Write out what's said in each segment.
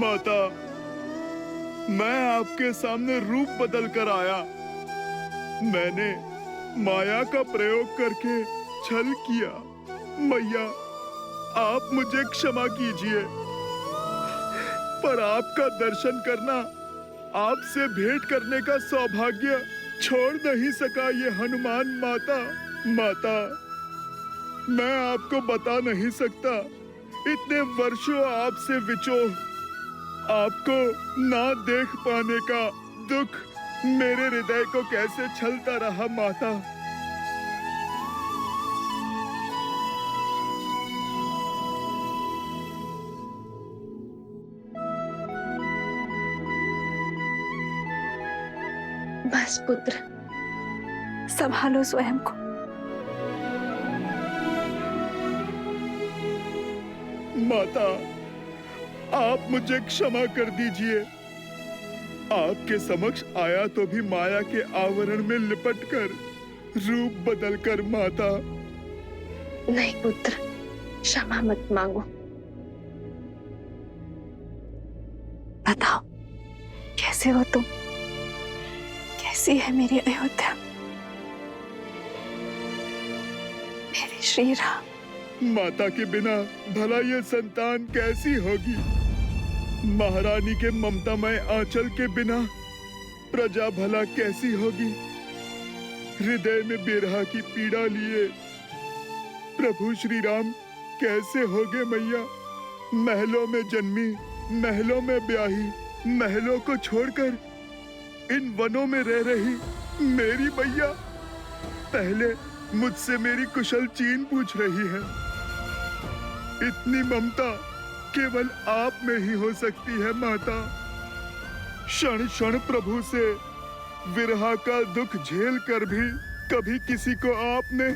माता, मैं आपके सामने रूप बदल कर आया। मैंने माया का प्रयोग करके छल किया। मैया, आप मुझे क्षमा कीजिए, पर आपका दर्शन करना, आपसे भेंट करने का सौभाग्य छोड़ नहीं सका ये हनुमान माता। माता, मैं आपको बता नहीं सकता, इतने वर्षों आपसे विछोह, आपको ना देख पाने का दुख मेरे हृदय को कैसे छलता रहा माता। बस पुत्र, संभालो स्वयं को। माता, आप मुझे क्षमा कर दीजिए। आपके समक्ष आया तो भी माया के आवरण में लिपटकर, रूप बदलकर माता। नहीं पुत्र, क्षमा मत मांगो। बताओ, कैसे हो तुम? कैसी है मेरी अयोध्या, मेरे श्री राम? माता के बिना भला ये संतान कैसी होगी? महारानी के ममतामय आंचल के बिना प्रजा भला कैसी होगी? हृदय में बिरहा की पीड़ा लिए प्रभु श्री राम कैसे होगे मैया? महलों में जन्मी, महलों में ब्याही, महलों को छोड़कर इन वनों में रह रही मेरी मैया पहले मुझसे मेरी कुशल चीन पूछ रही है। इतनी ममता केवल आप में ही हो सकती है माता। क्षण क्षण प्रभु से विरह का दुख झेल कर भी कभी किसी को आपने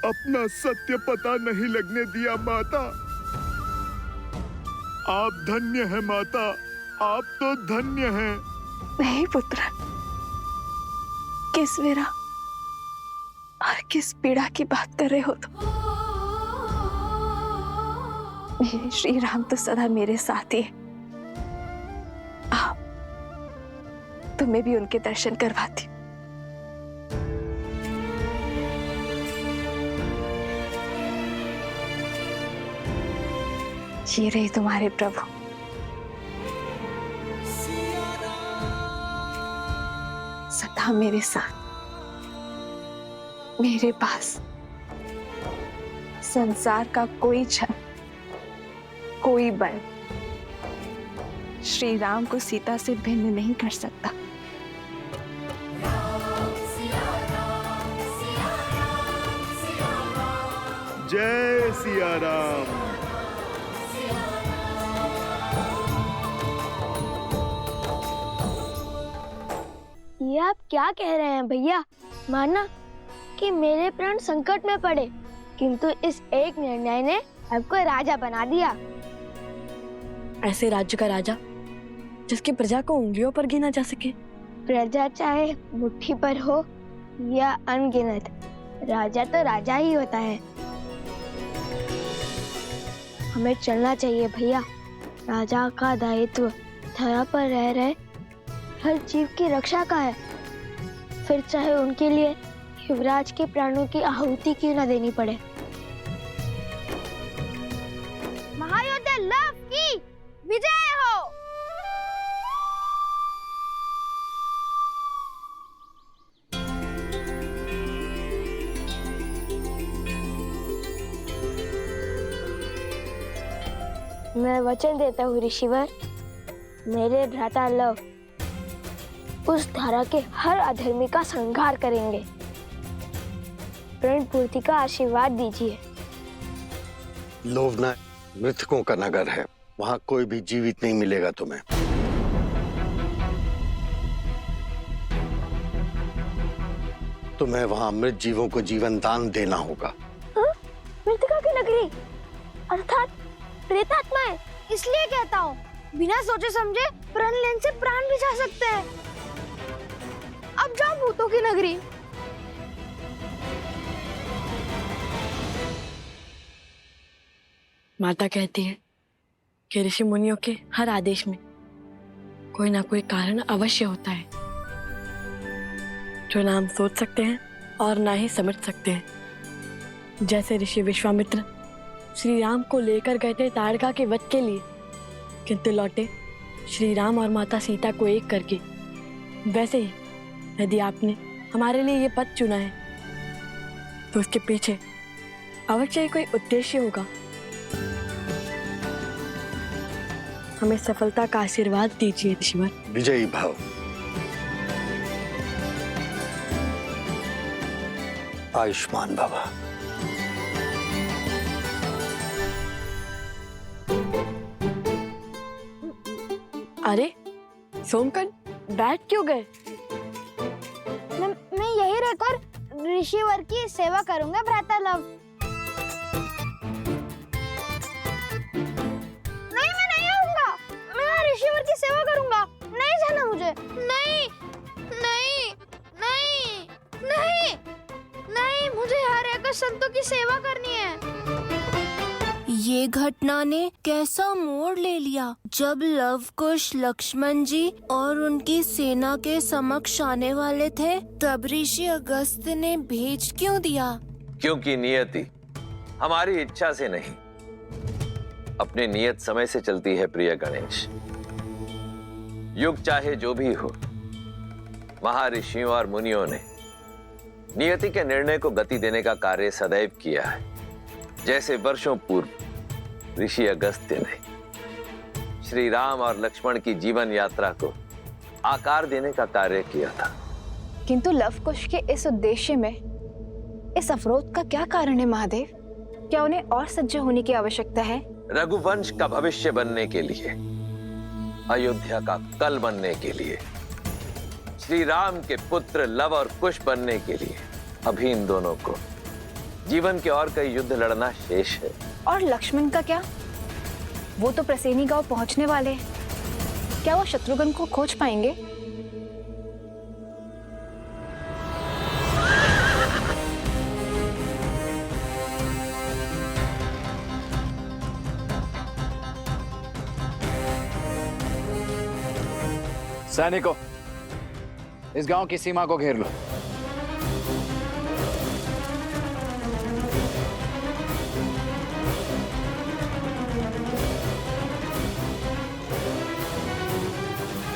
अपना सत्य पता नहीं लगने दिया माता। आप धन्य हैं माता, आप तो धन्य हैं। नहीं पुत्र, किस विरह और किस पीड़ा की बात कर रहे हो तुम? मेरे श्री राम तो सदा मेरे साथ ही है। आओ, तुम्हें भी उनके दर्शन करवाती हूँ। ये रहे तुम्हारे प्रभु। सदा मेरे साथ, मेरे पास। संसार का कोई छल, कोई बल श्री राम को सीता से भिन्न नहीं कर सकता। जय सिया राम। ये आप क्या कह रहे हैं भैया? माना कि मेरे प्राण संकट में पड़े, किंतु इस एक निर्णय ने आपको राजा बना दिया। ऐसे राज्य का राजा जिसकी प्रजा को उंगलियों पर गिना जा सके। प्रजा चाहे मुट्ठी पर हो या अनगिनत, राजा तो राजा ही होता है। हमें चलना चाहिए भैया। राजा का दायित्व धरा पर रह रहे हर जीव की रक्षा का है, फिर चाहे उनके लिए युवराज के प्राणों की आहुति क्यों न देनी पड़े। महायोद्धा लव की विजय हो। मैं वचन देता हूँ ऋषिवर, मेरे भ्राता लव उस धारा के हर अधर्मी का संहार करेंगे। प्रण पूर्ति का आशीर्वाद दीजिए। लोभना मृतकों का नगर है, वहां कोई भी जीवित नहीं मिलेगा तुम्हें। तुम्हें वहां मृत जीवों को जीवन दान देना होगा। मृतका की नगरी अर्थात प्रेतात्माएं। इसलिए कहता हूँ, बिना सोचे समझे प्रण लेने से प्राण भी जा सकते हैं। अब जाओ भूतों की नगरी। माता कहती है कि ऋषि मुनियों के हर आदेश में कोई ना कोई कारण अवश्य होता है जो ना हम सोच सकते हैं और ना ही समझ सकते हैं। जैसे ऋषि विश्वामित्र श्री राम को लेकर गए थे ताड़का के वध के लिए, किंतु लौटे श्री राम और माता सीता को एक करके, वैसे ही यदि आपने हमारे लिए ये पद चुना है तो उसके पीछे अवश्य ही कोई उद्देश्य होगा। हमें सफलता का आशीर्वाद दीजिए ऋषिवर। विजयी भव। आयुष्मान भव। अरे सोमकन, बैठ क्यों गए? मैं यही रहकर ऋषिवर की सेवा करूंगा भ्राता लव। नहीं, मैं नहीं आऊंगा। मैं ऋषिवर की सेवा करूंगा। नहीं जाना मुझे। नहीं नहीं नहीं नहीं नहीं, मुझे यहाँ रहकर संतों की सेवा करनी है। ये घटना ने कैसा मोड़ ले लिया जब लवकुश लक्ष्मण जी और उनकी सेना के समक्ष आने वाले थे, तब ऋषि अगस्त्य ने भेज क्यों दिया? क्योंकि नियति हमारी इच्छा से नहीं, अपने नियत समय से चलती है प्रिय गणेश। युग चाहे जो भी हो, महर्षियों और मुनियों ने नियति के निर्णय को गति देने का कार्य सदैव किया है। जैसे वर्षों पूर्व ऋषि अगस्त्य ने श्री राम और लक्ष्मण की जीवन यात्रा को आकार देने का कार्य किया था। किंतु लवकुश के इस उद्देश्य में इस अवरोध का क्या कारण है महादेव? क्या उन्हें और सज्ज होने की आवश्यकता है? रघुवंश का भविष्य बनने के लिए, अयोध्या का कल बनने के लिए, श्री राम के पुत्र लव और कुश बनने के लिए अभी इन दोनों को जीवन के और कई युद्ध लड़ना शेष है। और लक्ष्मण का क्या? वो तो प्रसेनी गांव पहुंचने वाले हैं। क्या वो शत्रुघ्न को खोज पाएंगे? सैनिकों, इस गांव की सीमा को घेर लो।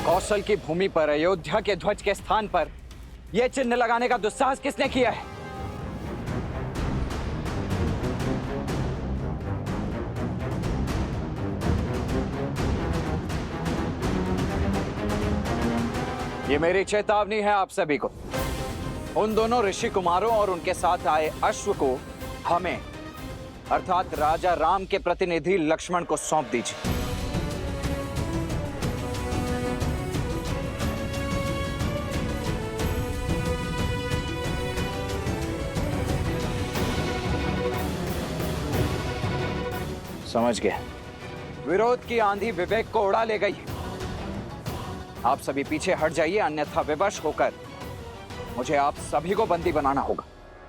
कौशल की भूमि पर अयोध्या के ध्वज के स्थान पर यह चिन्ह लगाने का दुस्साहस किसने किया है? ये मेरी चेतावनी है आप सभी को। उन दोनों ऋषि कुमारों और उनके साथ आए अश्व को हमें अर्थात राजा राम के प्रतिनिधि लक्ष्मण को सौंप दीजिए। समझ गए। विरोध की आंधी विवेक को उड़ा ले गई। आप सभी पीछे हट जाइए, अन्यथा विवश होकर मुझे आप सभी को बंदी बनाना होगा।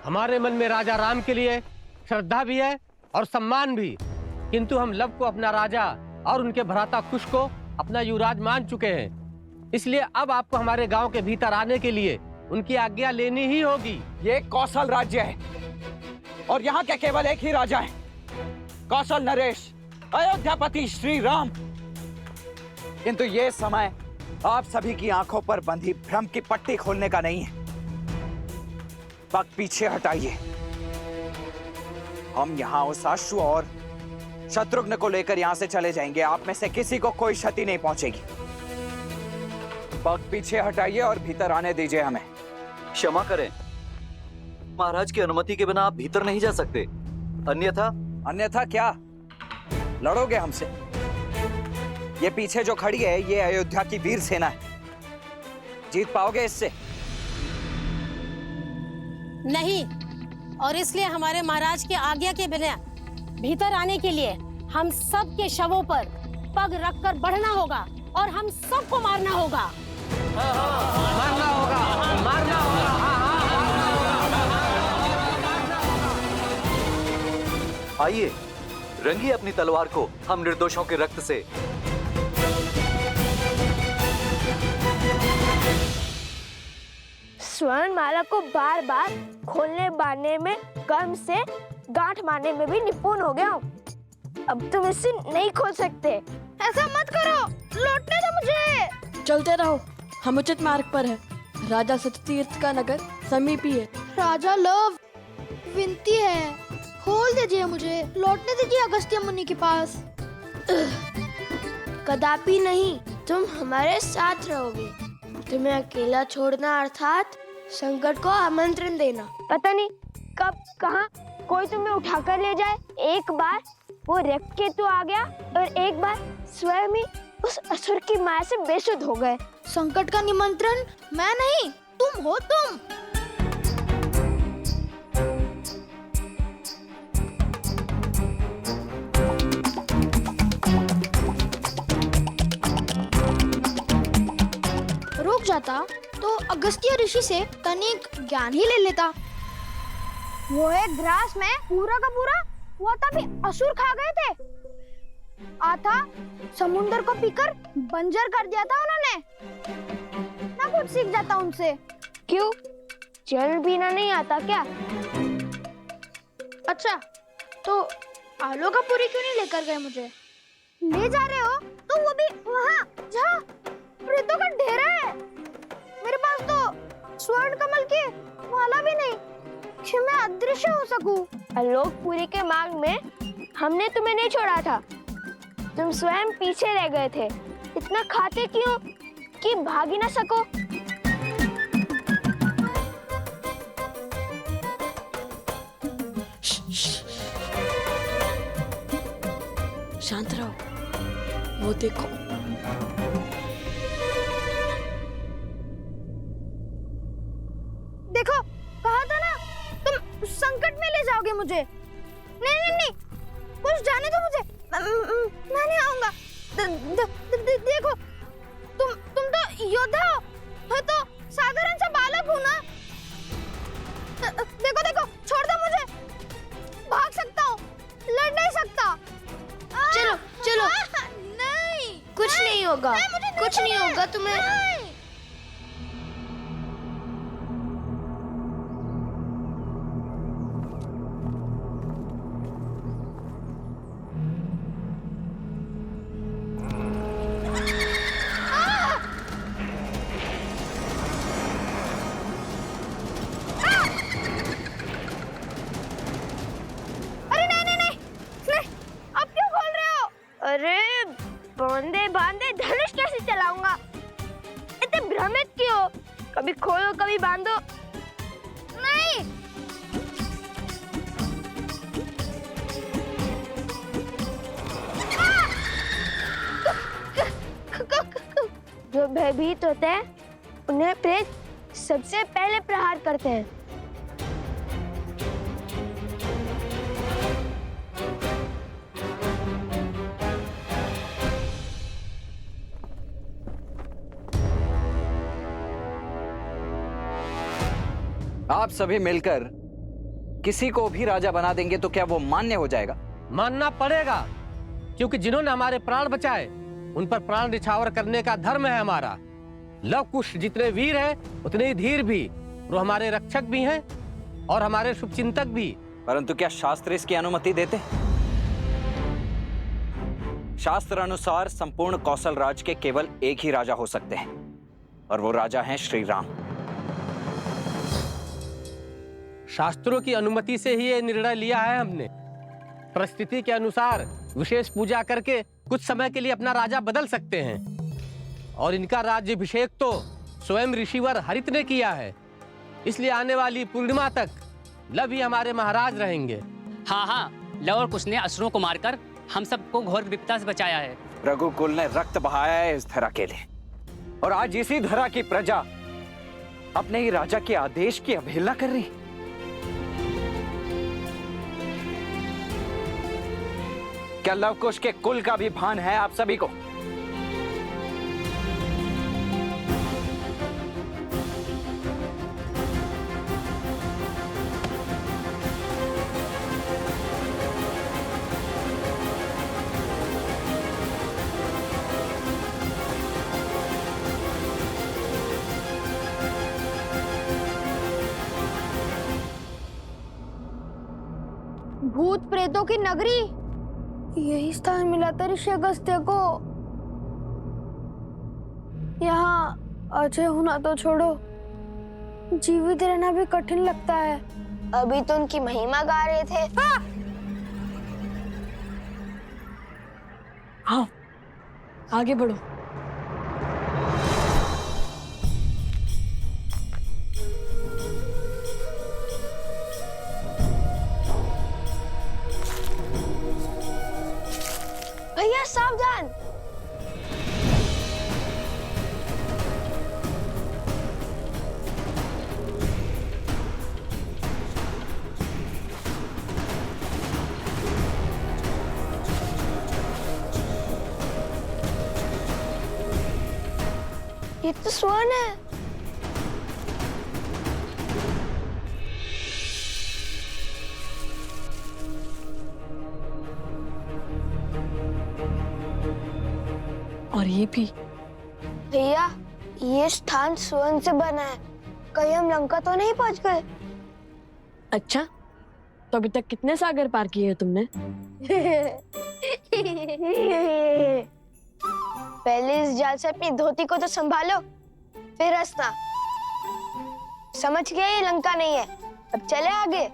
हमारे मन में राजा राम के लिए श्रद्धा भी है और सम्मान भी, किंतु हम लव को अपना राजा और उनके भ्राता कुश को अपना युवराज मान चुके हैं। इसलिए अब आपको हमारे गांव के भीतर आने के लिए उनकी आज्ञा लेनी ही होगी। ये कौशल राज्य है और यहाँ के केवल एक ही राजा है, कौशल नरेश, अयोध्यापति श्री राम। किंतु ये समय आप सभी की आंखों पर बंधी भ्रम की पट्टी खोलने का नहीं है। वक्त पीछे हटाइए। हम यहाँ उस अश्व और शत्रुघ्न को लेकर यहाँ से चले जाएंगे। आप में से किसी को कोई क्षति नहीं पहुंचेगी। वक्त पीछे हटाइए और भीतर आने दीजिए हमें। क्षमा करें, महाराज की अनुमति के बिना आप भीतर नहीं जा सकते। अन्यथा क्या? लड़ोगे हमसे? ये पीछे जो खड़ी है ये अयोध्या की वीर सेना है। जीत पाओगे इससे? नहीं, और इसलिए हमारे महाराज की आज्ञा के बिना भीतर आने के लिए हम सब के शवों पर पग रखकर बढ़ना होगा और हम सबको मारना होगा। मारना होगा, मारना होगा। आइए, रंगिए अपनी तलवार को हम निर्दोषों के रक्त से। स्वर्ण माला को बार बार खोलने बांधने में कर्म से गांठ मारने में भी निपुण हो गया हूँ। अब तुम इसे नहीं खोल सकते। ऐसा मत करो, लौटने दो मुझे। चलते रहो, हम उचित मार्ग पर है। राजा सत्यतीर्थ का नगर समीप ही है। राजा लव, विनती है, खोल दीजिए मुझे, लौटने दीजिए अगस्त्य मुनि के पास। कदापि नहीं, तुम हमारे साथ रहोगे। तुम्हें अकेला छोड़ना अर्थात संकट को आमंत्रण देना। पता नहीं कब कहाँ कोई तुम्हें उठाकर ले जाए। एक बार वो रक्तकेतु आ गया और एक बार स्वयं ही उस असुर की माया से बेसुध हो गए। संकट का निमंत्रण मैं नहीं, तुम हो तुम। रुक जाता तो अगस्त्य ऋषि से तनिक ज्ञान ही ले लेता। वो एक ग्रास में पूरा का पूरा वो तभी असुर खा गए थे। आता समुद्र को पीकर बंजर कर दिया था उन्होंने। ना कुछ सीख जाता उनसे। क्यों, जल पीना नहीं आता क्या? अच्छा, तो आलोकापुरी क्यों नहीं लेकर गए मुझे? ले जा रहे हो तो वो भी वहाँ जहाँ प्रेतों का डेरा है। मेरे पास तो स्वर्ण कमल की माला भी नहीं कि मैं अदृश्य हो सकूं। आलोकपुरी के मार्ग में हमने तुम्हें नहीं छोड़ा था, तुम स्वयं पीछे रह गए थे। इतना खाते क्यों कि भाग ही ना सको? शांत रहो, वो देखो। देखो, कहा था ना तुम संकट में ले जाओगे मुझे। नहीं नहीं नहीं, कुछ जाने दो मुझे, मैं नहीं आऊंगा। देखो, तुम तो योद्धा हो, मैं तो साधारण सा बालक हूँ ना। देखो देखो, छोड़ दो मुझे, भाग सकता हूँ, लड़ नहीं सकता। चलो चलो, नहीं, कुछ नहीं होगा, कुछ नहीं होगा तुम्हें। अरे बांधे बांधे धनुष कैसे चलाऊंगा? इतने भ्रमित क्यों? कभी खोलो कभी बांधो। नहीं, जो भयभीत होते हैं उन्हें प्रेत सबसे पहले प्रहार करते हैं। आप सभी मिलकर किसी को भी राजा बना देंगे तो क्या वो मान्य हो जाएगा? मानना पड़ेगा, क्योंकि जिन्होंने हमारे प्राण बचाए उन पर प्राण निछावर करने का धर्म है हमारा। लव कुश जितने वीर हैं उतने ही धीर भी, वो हमारे रक्षक भी हैं और हमारे शुभचिंतक भी। परंतु क्या शास्त्र इसकी अनुमति देते? शास्त्र अनुसार संपूर्ण कौशल राज के केवल एक ही राजा हो सकते हैं और वो राजा हैं श्री राम। शास्त्रों की अनुमति से ही ये निर्णय लिया है हमने। परिस्थिति के अनुसार विशेष पूजा करके कुछ समय के लिए अपना राजा बदल सकते हैं और इनका राज्याभिषेक तो स्वयं ऋषिवर हरित ने किया है। इसलिए आने वाली पूर्णिमा तक लव ही हमारे महाराज रहेंगे। हाँ हाँ, लव और कुश ने असुरों को मारकर हम सबको घोर विपदा से बचाया है। रघुकुल ने रक्त बहाया है इस धरा के लिए और आज इसी धरा की प्रजा अपने ही राजा के आदेश की अवहेलना कर रही। क्या लवकुश के कुल का भी भान है आप सभी को? भूतों की नगरी, यही स्थान मिला था ऋषि अगस्त्य को। यहाँ अजय होना तो छोड़ो, जीवित रहना भी कठिन लगता है। अभी तो उनकी महिमा गा रहे थे। हाँ, आगे बढ़ो। भैया सावधान। ये तो स्वर्ण है। और ये भी। भैया ये स्थान स्वर्ण से बना है, कहीं हम लंका तो नहीं पहुंच गए? अच्छा, तो अभी तक कितने सागर पार किए हैं तुमने? पहले इस जाल से अपनी धोती को तो संभालो, फिर हंसना। समझ गया ये लंका नहीं है, अब चले आगे।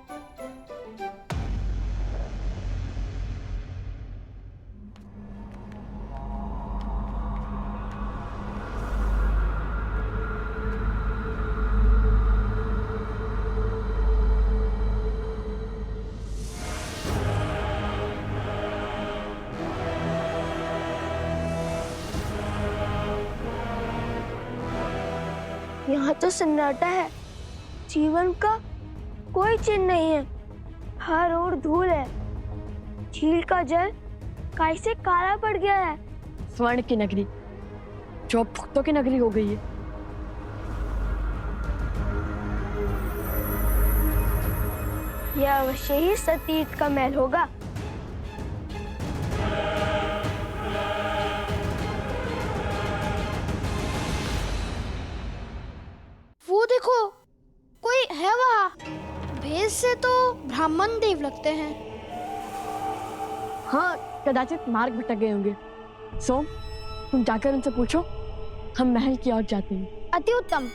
यहाँ तो सन्नाटा है, जीवन का कोई चिन्ह नहीं है, हर ओर धूल है। झील का जल कैसे काला पड़ गया है। स्वर्ण की नगरी जो अब भक्तों की नगरी हो गई है। यह अवश्य ही सतीर्थ का महल होगा। वो देखो, कोई है वहाँ। भेष से तो ब्राह्मण देव लगते हैं। हाँ, कदाचित मार्ग भटक गए होंगे। सोम, तुम जाकर उनसे पूछो, हम महल की ओर जाते हैं। अति उत्तम।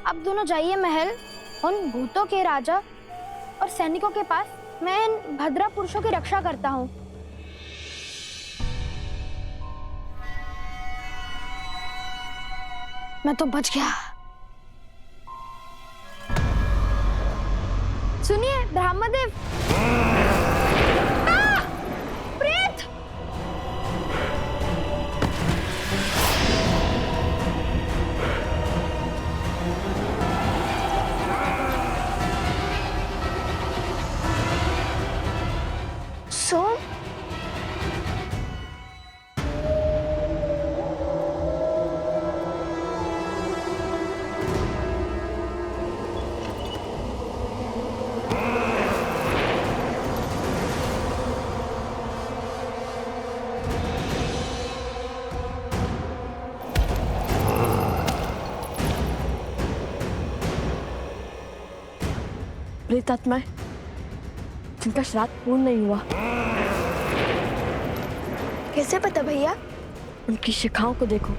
अब दोनों जाइए महल, उन भूतों के राजा और सैनिकों के पास। मैं इन भद्रा पुरुषों की रक्षा करता हूँ। मैं तो बच गया। सुनिए ब्रह्मदेव। प्रेत! सोम, प्रेतात्माएं जिनका श्राद्ध पूर्ण नहीं हुआ। कैसे पता भैया? उनकी शिखाओं को देखो।